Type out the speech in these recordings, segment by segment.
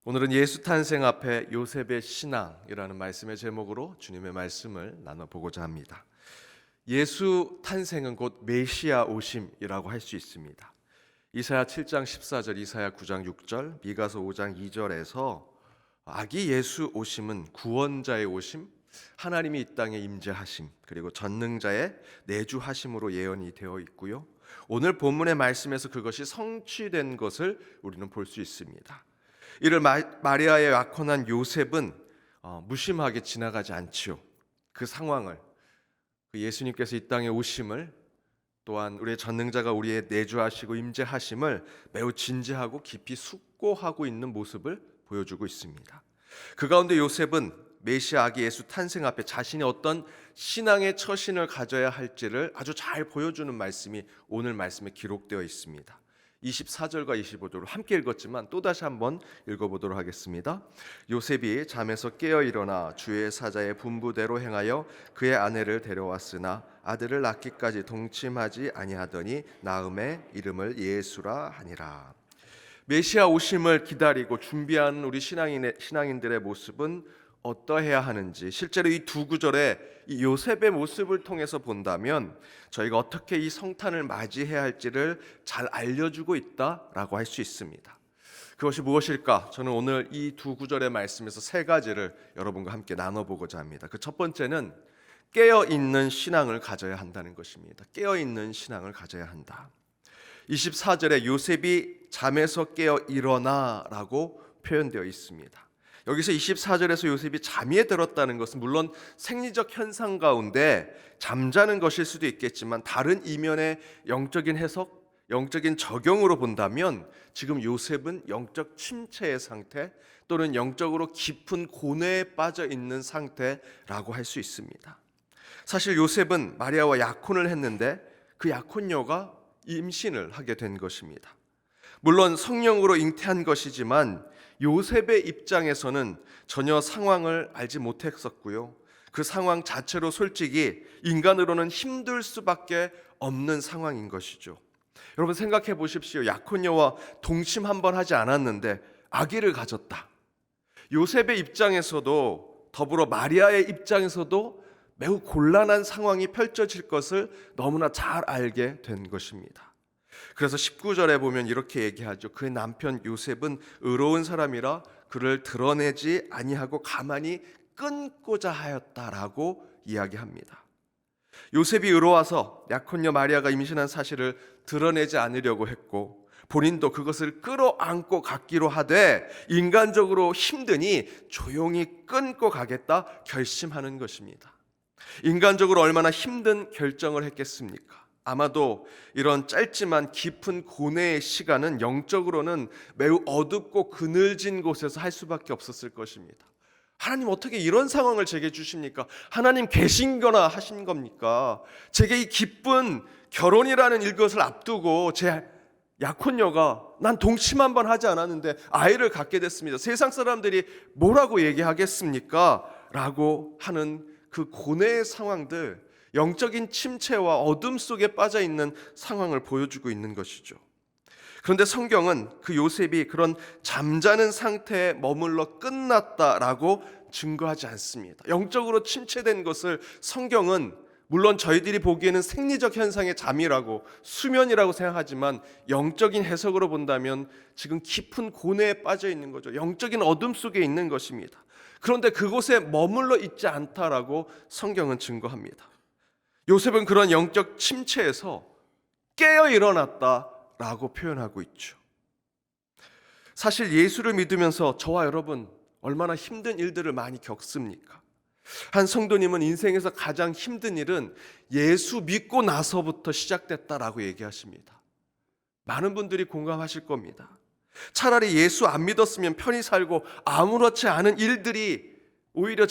오늘은 예수 탄생 앞에 요셉의 신앙이라는 말씀의 제목으로 주님의 말씀을 나눠보고자 합니다. 예수 탄생은 곧 메시아 오심이라고 할 수 있습니다. 이사야 7장 14절, 이사야 9장 6절, 미가서 5장 2절에서 아기 예수 오심은 구원자의 오심, 하나님이 이 땅에 임재하심, 그리고 전능자의 내주하심으로 예언이 되어 있고요. 오늘 본문의 말씀에서 그것이 성취된 것을 우리는 볼 수 있습니다. 이를 마리아의 약혼한 요셉은 무심하게 지나가지 않지요. 그 상황을, 그 예수님께서 이 땅에 오심을, 또한 우리의 전능자가 우리의 내주하시고 임재하심을 매우 진지하고 깊이 숙고하고 있는 모습을 보여주고 있습니다. 그 가운데 요셉은 메시아 아기 예수 탄생 앞에 자신이 어떤 신앙의 처신을 가져야 할지를 아주 잘 보여주는 말씀이 오늘 말씀에 기록되어 있습니다. 24절과 25절을 함께 읽었지만 또다시 한번 읽어보도록 하겠습니다. 요셉이 잠에서 깨어 일어나 주의 사자의 분부대로 행하여 그의 아내를 데려왔으나 아들을 낳기까지 동침하지 아니하더니 낳음에 이름을 예수라 하니라. 메시아 오심을 기다리고 준비하는 우리 신앙인들의 모습은 어떠해야 하는지, 실제로 이 두 구절에 이 요셉의 모습을 통해서 본다면 저희가 어떻게 이 성탄을 맞이해야 할지를 잘 알려주고 있다라고 할 수 있습니다. 그것이 무엇일까? 저는 오늘 이 두 구절의 말씀에서 세 가지를 여러분과 함께 나눠보고자 합니다. 그 첫 번째는 깨어있는 신앙을 가져야 한다는 것입니다. 깨어있는 신앙을 가져야 한다. 24절에 요셉이 잠에서 깨어 일어나라고 표현되어 있습니다. 여기서 24절에서 요셉이 잠에 들었다는 것은 물론 생리적 현상 가운데 잠자는 것일 수도 있겠지만 다른 이면의 영적인 해석, 영적인 적용으로 본다면 지금 요셉은 영적 침체의 상태 또는 영적으로 깊은 고뇌에 빠져 있는 상태라고 할 수 있습니다. 사실 요셉은 마리아와 약혼을 했는데 그 약혼녀가 임신을 하게 된 것입니다. 물론 성령으로 잉태한 것이지만 요셉의 입장에서는 전혀 상황을 알지 못했었고요. 그 상황 자체로 솔직히 인간으로는 힘들 수밖에 없는 상황인 것이죠. 여러분 생각해 보십시오. 약혼녀와 동침 한번 하지 않았는데 아기를 가졌다. 요셉의 입장에서도 더불어 마리아의 입장에서도 매우 곤란한 상황이 펼쳐질 것을 너무나 잘 알게 된 것입니다. 그래서 19절에 보면 이렇게 얘기하죠. 그의 남편 요셉은 의로운 사람이라 그를 드러내지 아니하고 가만히 끊고자 하였다라고 이야기합니다. 요셉이 의로워서 약혼녀 마리아가 임신한 사실을 드러내지 않으려고 했고 본인도 그것을 끌어안고 갖기로 하되 인간적으로 힘드니 조용히 끊고 가겠다 결심하는 것입니다. 인간적으로 얼마나 힘든 결정을 했겠습니까? 아마도 이런 짧지만 깊은 고뇌의 시간은 영적으로는 매우 어둡고 그늘진 곳에서 할 수밖에 없었을 것입니다. 하나님 어떻게 이런 상황을 제게 주십니까? 하나님 계신 거나 하신 겁니까? 제게 이 기쁜 결혼이라는 이것을 앞두고 제 약혼녀가 난 동침 한번 하지 않았는데 아이를 갖게 됐습니다. 세상 사람들이 뭐라고 얘기하겠습니까? 라고 하는 그 고뇌의 상황들, 영적인 침체와 어둠 속에 빠져 있는 상황을 보여주고 있는 것이죠. 그런데 성경은 그 요셉이 그런 잠자는 상태에 머물러 끝났다라고 증거하지 않습니다. 영적으로 침체된 것을 성경은 물론 저희들이 보기에는 생리적 현상의 잠이라고 수면이라고 생각하지만 영적인 해석으로 본다면 지금 깊은 고뇌에 빠져 있는 거죠. 영적인 어둠 속에 있는 것입니다. 그런데 그곳에 머물러 있지 않다라고 성경은 증거합니다. 요셉은 그런 영적 침체에서 깨어 일어났다라고 표현하고 있죠. 사실 예수를 믿으면서 저와 여러분 얼마나 힘든 일들을 많이 겪습니까? 한 성도님은 인생에서 가장 힘든 일은 예수 믿고 나서부터 시작됐다라고 얘기하십니다. 많은 분들이 공감하실 겁니다. 차라리 예수 안 믿었으면 편히 살고 아무렇지 않은 일들이 오히려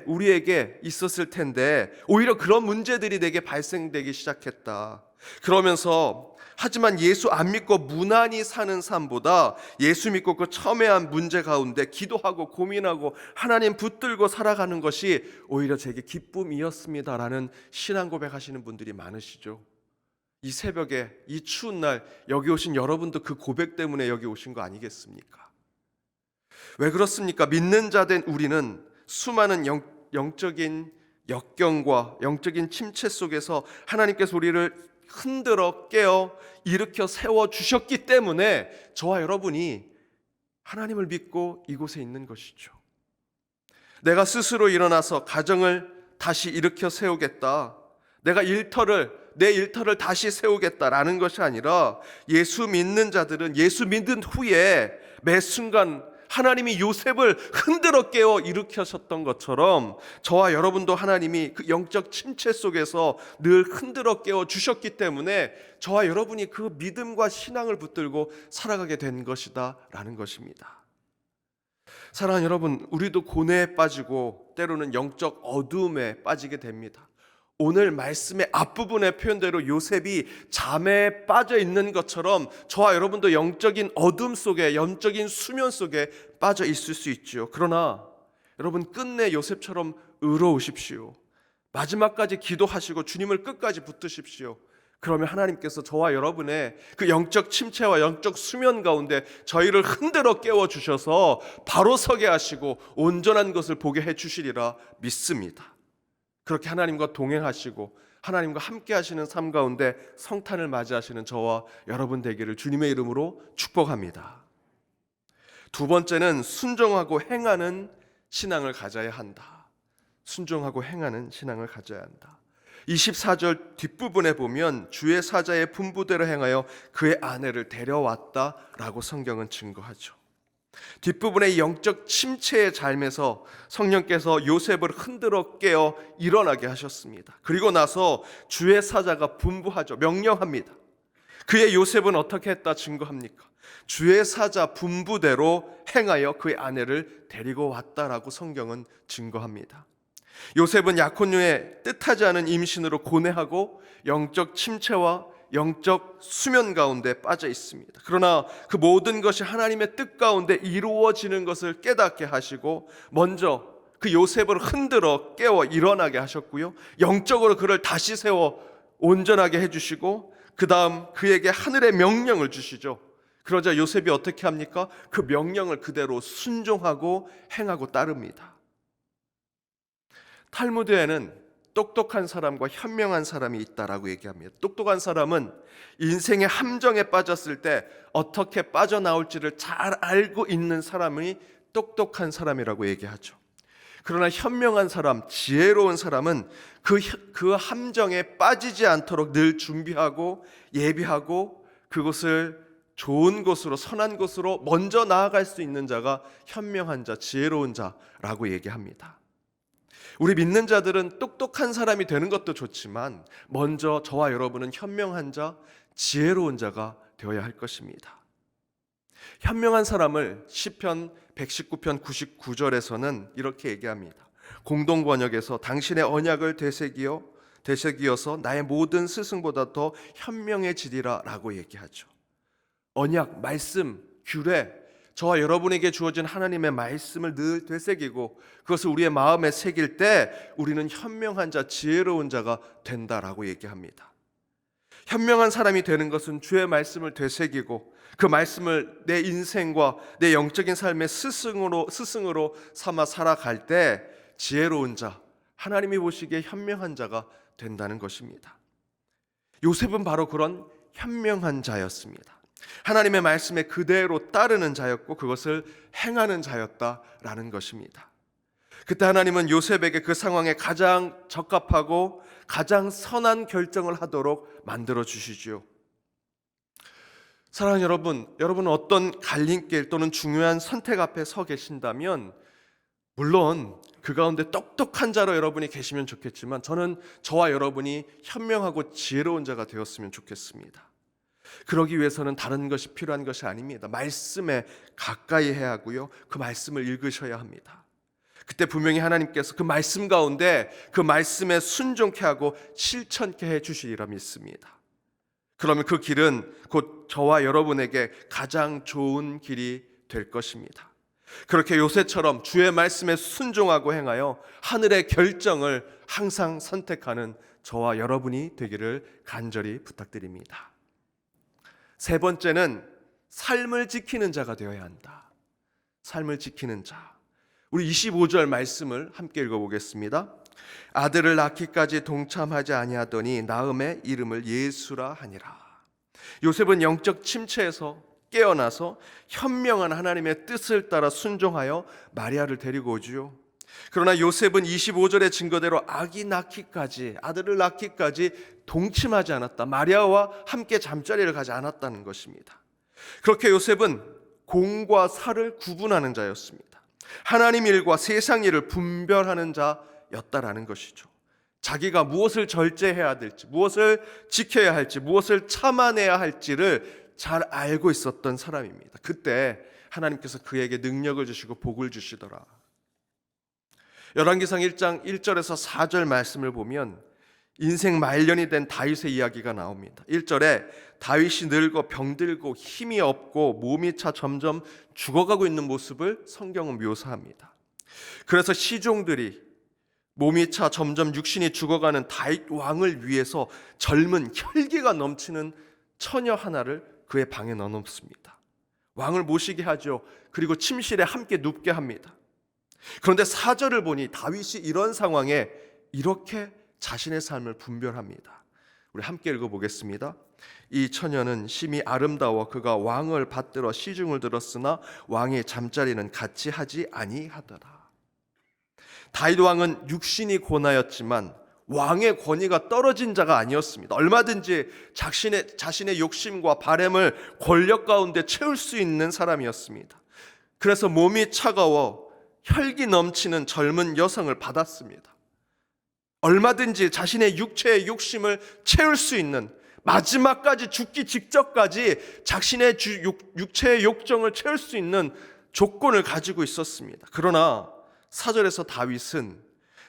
우리에게 있었을 텐데 오히려 그런 문제들이 내게 발생되기 시작했다. 그러면서 하지만 예수 안 믿고 무난히 사는 삶보다 예수 믿고 그 첨예한 문제 가운데 기도하고 고민하고 하나님 붙들고 살아가는 것이 오히려 제게 기쁨이었습니다라는 신앙 고백하시는 분들이 많으시죠. 이 새벽에 이 추운 날 여기 오신 여러분도 그 고백 때문에 여기 오신 거 아니겠습니까? 왜 그렇습니까? 믿는 자 된 우리는 수많은 영적인 역경과 영적인 침체 속에서 하나님께서 우리를 흔들어 깨어 일으켜 세워 주셨기 때문에 저와 여러분이 하나님을 믿고 이곳에 있는 것이죠. 내가 스스로 일어나서 가정을 다시 일으켜 세우겠다, 내 일터를 다시 세우겠다라는 것이 아니라, 예수 믿는 자들은 예수 믿은 후에 매 순간 하나님이 요셉을 흔들어 깨어 일으키셨던 것처럼 저와 여러분도 하나님이 그 영적 침체 속에서 늘 흔들어 깨어 주셨기 때문에 저와 여러분이 그 믿음과 신앙을 붙들고 살아가게 된 것이다 라는 것입니다. 사랑하는 여러분, 우리도 고뇌에 빠지고 때로는 영적 어두움에 빠지게 됩니다. 오늘 말씀의 앞부분의 표현대로 요셉이 잠에 빠져 있는 것처럼 저와 여러분도 영적인 어둠 속에, 영적인 수면 속에 빠져 있을 수 있죠. 그러나 여러분, 끝내 요셉처럼 의로우십시오. 마지막까지 기도하시고 주님을 끝까지 붙드십시오. 그러면 하나님께서 저와 여러분의 그 영적 침체와 영적 수면 가운데 저희를 흔들어 깨워주셔서 바로 서게 하시고 온전한 것을 보게 해주시리라 믿습니다. 그렇게 하나님과 동행하시고 하나님과 함께 하시는 삶 가운데 성탄을 맞이하시는 저와 여러분 되기를 주님의 이름으로 축복합니다. 두 번째는 순종하고 행하는 신앙을 가져야 한다. 순종하고 행하는 신앙을 가져야 한다. 24절 뒷부분에 보면 주의 사자의 분부대로 행하여 그의 아내를 데려왔다라고 성경은 증거하죠. 뒷부분의 영적 침체의 삶에서 성령께서 요셉을 흔들어 깨어 일어나게 하셨습니다. 그리고 나서 주의 사자가 분부하죠. 명령합니다. 그의 요셉은 어떻게 했다 증거합니까? 주의 사자 분부대로 행하여 그의 아내를 데리고 왔다라고 성경은 증거합니다. 요셉은 약혼녀의 뜻하지 않은 임신으로 고뇌하고 영적 침체와 영적 수면 가운데 빠져 있습니다. 그러나 그 모든 것이 하나님의 뜻 가운데 이루어지는 것을 깨닫게 하시고 먼저 그 요셉을 흔들어 깨워 일어나게 하셨고요, 영적으로 그를 다시 세워 온전하게 해주시고 그 다음 그에게 하늘의 명령을 주시죠. 그러자 요셉이 어떻게 합니까? 그 명령을 그대로 순종하고 행하고 따릅니다. 탈무드에는 똑똑한 사람과 현명한 사람이 있다라고 얘기합니다. 똑똑한 사람은 인생의 함정에 빠졌을 때 어떻게 빠져나올지를 잘 알고 있는 사람이 똑똑한 사람이라고 얘기하죠. 그러나 현명한 사람, 지혜로운 사람은 그 함정에 빠지지 않도록 늘 준비하고 예비하고 그곳을 좋은 곳으로, 선한 곳으로 먼저 나아갈 수 있는 자가 현명한 자, 지혜로운 자라고 얘기합니다. 우리 믿는 자들은 똑똑한 사람이 되는 것도 좋지만 먼저 저와 여러분은 현명한 자, 지혜로운 자가 되어야 할 것입니다. 현명한 사람을 시편 119편 99절에서는 이렇게 얘기합니다. 공동번역에서 당신의 언약을 되새기어서 나의 모든 스승보다 더 현명해지리라 라고 얘기하죠. 언약, 말씀, 규례, 저와 여러분에게 주어진 하나님의 말씀을 늘 되새기고 그것을 우리의 마음에 새길 때 우리는 현명한 자, 지혜로운 자가 된다라고 얘기합니다. 현명한 사람이 되는 것은 주의 말씀을 되새기고 그 말씀을 내 인생과 내 영적인 삶의 스승으로 삼아 살아갈 때 지혜로운 자, 하나님이 보시기에 현명한 자가 된다는 것입니다. 요셉은 바로 그런 현명한 자였습니다. 하나님의 말씀에 그대로 따르는 자였고 그것을 행하는 자였다라는 것입니다. 그때 하나님은 요셉에게 그 상황에 가장 적합하고 가장 선한 결정을 하도록 만들어 주시죠. 사랑하는 여러분은 어떤 갈림길 또는 중요한 선택 앞에 서 계신다면 물론 그 가운데 똑똑한 자로 여러분이 계시면 좋겠지만 저는 저와 여러분이 현명하고 지혜로운 자가 되었으면 좋겠습니다. 그러기 위해서는 다른 것이 필요한 것이 아닙니다. 말씀에 가까이 해야 하고요, 그 말씀을 읽으셔야 합니다. 그때 분명히 하나님께서 그 말씀 가운데 그 말씀에 순종케 하고 실천케 해주시리라 믿습니다. 그러면 그 길은 곧 저와 여러분에게 가장 좋은 길이 될 것입니다. 그렇게 요셉처럼 주의 말씀에 순종하고 행하여 하늘의 결정을 항상 선택하는 저와 여러분이 되기를 간절히 부탁드립니다. 세 번째는 삶을 지키는 자가 되어야 한다. 삶을 지키는 자. 우리 25절 말씀을 함께 읽어보겠습니다. 아들을 낳기까지 동참하지 아니하더니 낳음에 이름을 예수라 하니라. 요셉은 영적 침체에서 깨어나서 현명한 하나님의 뜻을 따라 순종하여 마리아를 데리고 오지요. 그러나 요셉은 25절의 증거대로 아들을 낳기까지 동침하지 않았다. 마리아와 함께 잠자리를 가지 않았다는 것입니다. 그렇게 요셉은 공과 사를 구분하는 자였습니다. 하나님 일과 세상 일을 분별하는 자였다라는 것이죠. 자기가 무엇을 절제해야 될지, 무엇을 지켜야 할지, 무엇을 참아내야 할지를 잘 알고 있었던 사람입니다. 그때 하나님께서 그에게 능력을 주시고 복을 주시더라. 열왕기상 1장 1절에서 4절 말씀을 보면 인생 말년이 된 다윗의 이야기가 나옵니다. 1절에 다윗이 늙어 병들고 힘이 없고 몸이 차 점점 죽어가고 있는 모습을 성경은 묘사합니다. 그래서 시종들이 몸이 차 점점 육신이 죽어가는 다윗 왕을 위해서 젊은 혈기가 넘치는 처녀 하나를 그의 방에 넣어놓습니다. 왕을 모시게 하죠. 그리고 침실에 함께 눕게 합니다. 그런데 4절을 보니 다윗이 이런 상황에 이렇게 자신의 삶을 분별합니다. 우리 함께 읽어보겠습니다. 이 처녀는 심히 아름다워 그가 왕을 받들어 시중을 들었으나 왕의 잠자리는 같이 하지 아니하더라. 다윗 왕은 육신이 고나였지만 왕의 권위가 떨어진 자가 아니었습니다. 얼마든지 자신의 욕심과 바램을 권력 가운데 채울 수 있는 사람이었습니다. 그래서 몸이 차가워 혈기 넘치는 젊은 여성을 받았습니다. 얼마든지 자신의 육체의 욕심을 채울 수 있는, 마지막까지 죽기 직전까지 자신의 육체의 욕정을 채울 수 있는 조건을 가지고 있었습니다. 그러나 4절에서 다윗은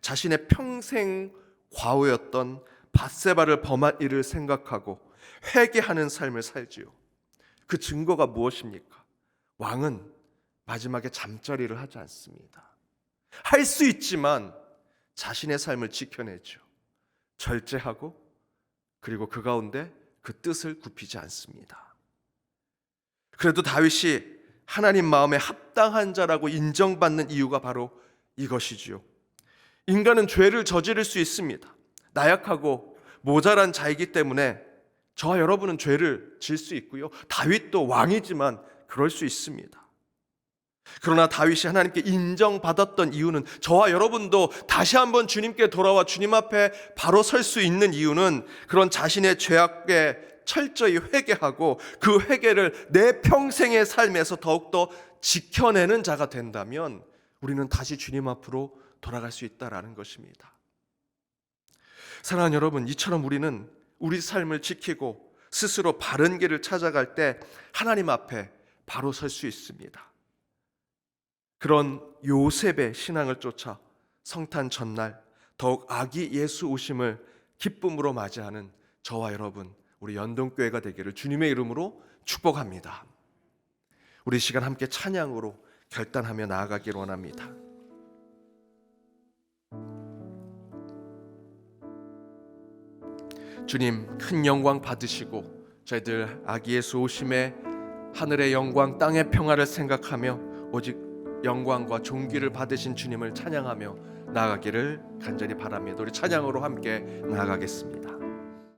자신의 평생 과오였던 밧세바를 범한 일을 생각하고 회개하는 삶을 살지요. 그 증거가 무엇입니까? 왕은 마지막에 잠자리를 하지 않습니다. 할 수 있지만 자신의 삶을 지켜내죠. 절제하고 그리고 그 가운데 그 뜻을 굽히지 않습니다. 그래도 다윗이 하나님 마음에 합당한 자라고 인정받는 이유가 바로 이것이지요. 인간은 죄를 저지를 수 있습니다. 나약하고 모자란 자이기 때문에 저와 여러분은 죄를 질 수 있고요. 다윗도 왕이지만 그럴 수 있습니다. 그러나 다윗이 하나님께 인정받았던 이유는, 저와 여러분도 다시 한번 주님께 돌아와 주님 앞에 바로 설 수 있는 이유는 그런 자신의 죄악에 철저히 회개하고 그 회개를 내 평생의 삶에서 더욱더 지켜내는 자가 된다면 우리는 다시 주님 앞으로 돌아갈 수 있다라는 것입니다. 사랑하는 여러분, 이처럼 우리는 우리 삶을 지키고 스스로 바른 길을 찾아갈 때 하나님 앞에 바로 설 수 있습니다. 그런 요셉의 신앙을 쫓아 성탄 전날 더욱 아기 예수 오심을 기쁨으로 맞이하는 저와 여러분, 우리 연동교회가 되기를 주님의 이름으로 축복합니다. 우리 시간 함께 찬양으로 결단하며 나아가기를 원합니다. 주님, 큰 영광 받으시고 저희들 아기 예수 오심에 하늘의 영광 땅의 평화를 생각하며 오직 영광과 존귀를 받으신 주님을 찬양하며 나아가기를 간절히 바랍니다. 우리 찬양으로 함께 나아가겠습니다.